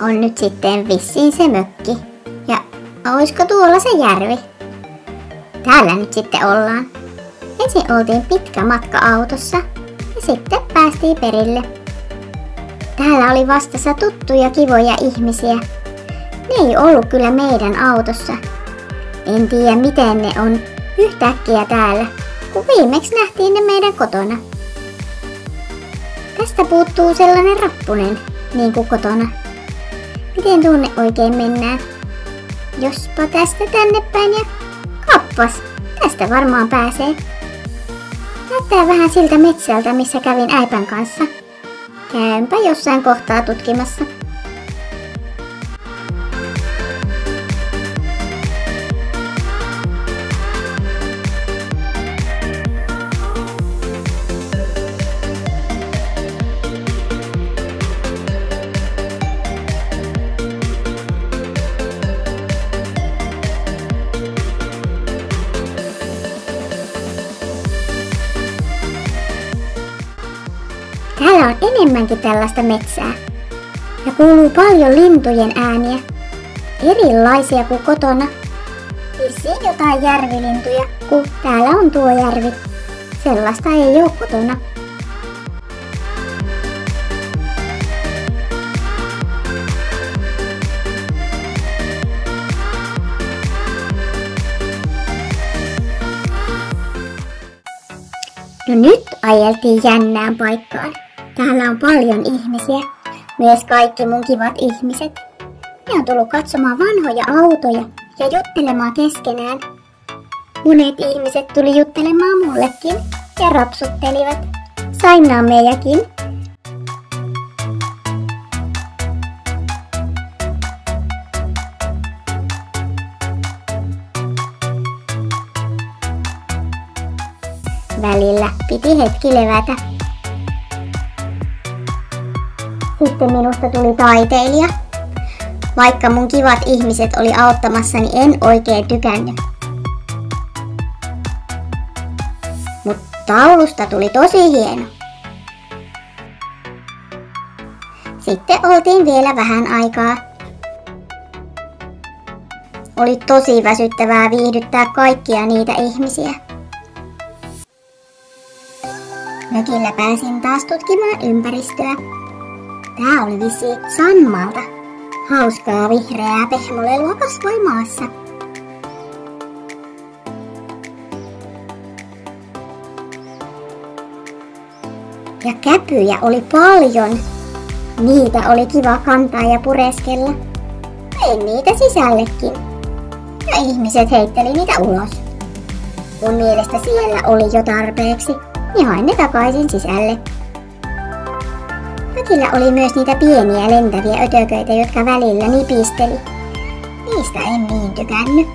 on nyt sitten vissiin se mökki. Ja olisiko tuolla se järvi? Täällä nyt sitten ollaan. Ensin oltiin pitkä matka autossa ja sitten päästiin perille. Täällä oli vastassa tuttuja kivoja ihmisiä. Ne ei ollut kyllä meidän autossa. En tiedä miten ne on yhtäkkiä täällä, kun viimeksi nähtiin ne meidän kotona. Tästä puuttuu sellainen rappunen, niin kuin kotona. Miten tuonne oikein mennään? Jospa tästä tänne päin ja kappas, tästä varmaan pääsee. Näyttää vähän siltä metsältä, missä kävin äipän kanssa. Käynpä jossain kohtaa tutkimassa. Täällä on enemmänkin tällaista metsää. Ja kuuluu paljon lintujen ääniä. Erilaisia kuin kotona. Vissiin jotain järvilintuja, kun täällä on tuo järvi. Sellaista ei ole kotona. No nyt ajeltiin jännään paikkaan. Täällä on paljon ihmisiä, myös kaikki mun kivat ihmiset. Ne on tullut katsomaan vanhoja autoja ja juttelemaan keskenään. Monet ihmiset tuli juttelemaan mullekin ja rapsuttelivat. Sainaamejakin. Välillä piti hetki levätä. Sitten minusta tuli taiteilija. Vaikka mun kivat ihmiset oli auttamassa, niin en oikein tykännyt. Mut taulusta tuli tosi hieno. Sitten oltiin vielä vähän aikaa. Oli tosi väsyttävää viihdyttää kaikkia niitä ihmisiä. Mökillä pääsin taas tutkimaan ympäristöä. Tää oli vissiin Sanmalta. Hauskaa vihreää pehmolelua kasvoi maassa. Ja käpyjä oli paljon. Niitä oli kiva kantaa ja pureskella. Vein niitä sisällekin. Ja ihmiset heitteli niitä ulos. Mun mielestä siellä oli jo tarpeeksi. Ja hain ne takaisin sisälle. Mökillä oli myös niitä pieniä lentäviä ötököitä, jotka välillä nipisteli. Niistä en niin tykännyt.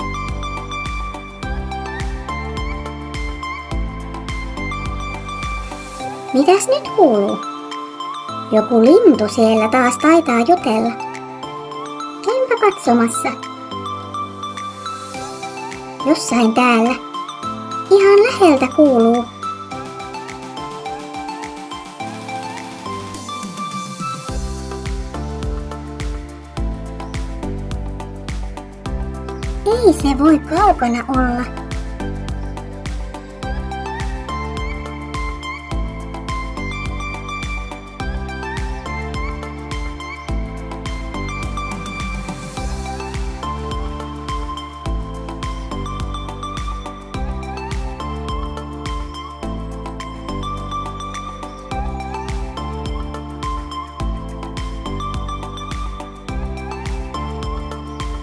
Mitäs nyt kuuluu? Joku lintu siellä taas taitaa jutella. Käympä katsomassa. Jossain täällä. Ihan läheltä kuuluu. Ei se voi kaukana olla.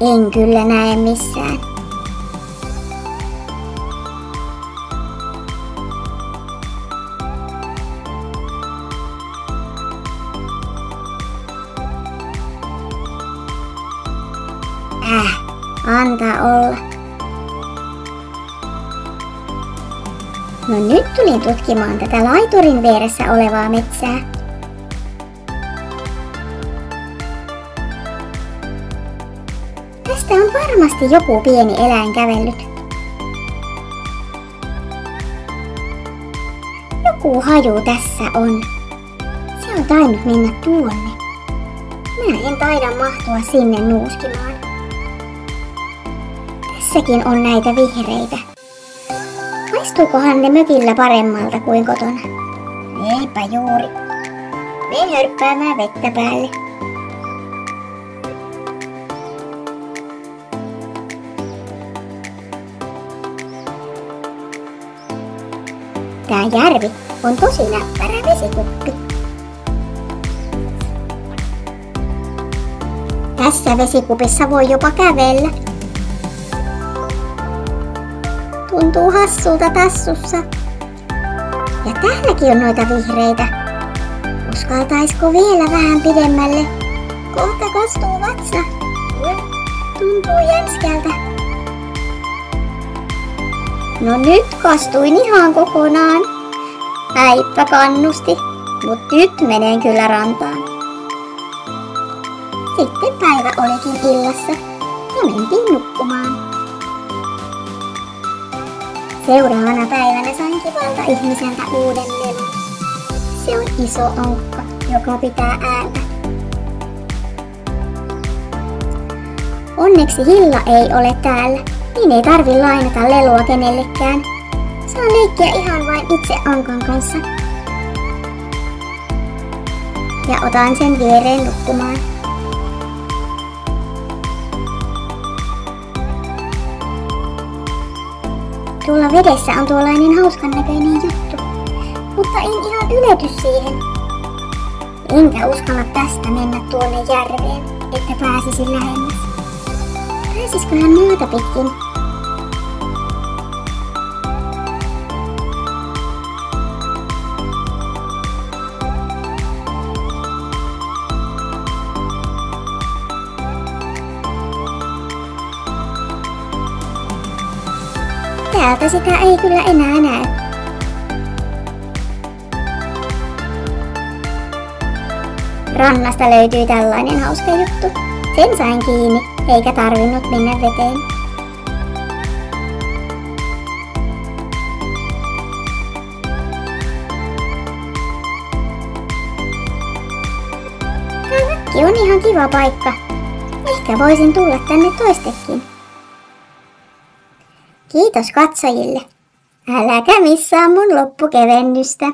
En kyllä näe missään. Antaa olla. No nyt tulin tutkimaan tätä laiturin vieressä olevaa metsää. Tästä on varmasti joku pieni eläin kävellyt. Joku haju tässä on. Se on tainnut mennä tuonne. Minä en taida mahtua sinne nuuskimaan. Tässäkin on näitä vihreitä. Maistuukohan ne mökillä paremmalta kuin kotona? Eipä juuri. Mene hörppäämään vettä päälle. Tää järvi on tosi näppärä vesikuppi. Tässä vesikupissa voi jopa kävellä. Tuntuu hassulta tassussa. Ja täälläkin on noita vihreitä. Uskaltaisiko vielä vähän pidemmälle? Kohta kastuu vatsa. Tuntuu jänskältä. No nyt kastuin ihan kokonaan. Äippä kannusti, mut nyt menen kyllä rantaan. Sitten päivä olikin illassa ja mentiin nukkumaan. Seuraavana päivänä sain kivalta ihmiseltä uuden lelun. Se on iso ankka, joka pitää ääntä. Onneksi Hilla ei ole täällä, niin ei tarvi lainata lelua kenellekään. Saan leikkiä ihan vain itse ankan kanssa. Ja otan sen viereen nukkumaan. Tuolla vedessä on tuollainen hauskan näköinen juttu, mutta en ihan ylety siihen. Enkä uskalla tästä mennä tuonne järveen, että pääsisin lähemmäs. Pääsisköhän maata pitkin? Täältä sitä ei kyllä enää näe. Rannasta löytyi tällainen hauska juttu. Sen sain kiinni, eikä tarvinnut mennä veteen. Tämä mökki on ihan kiva paikka. Ehkä voisin tulla tänne toistekin. Kiitos katsojille. Äläkä missaa mun loppukevennystä.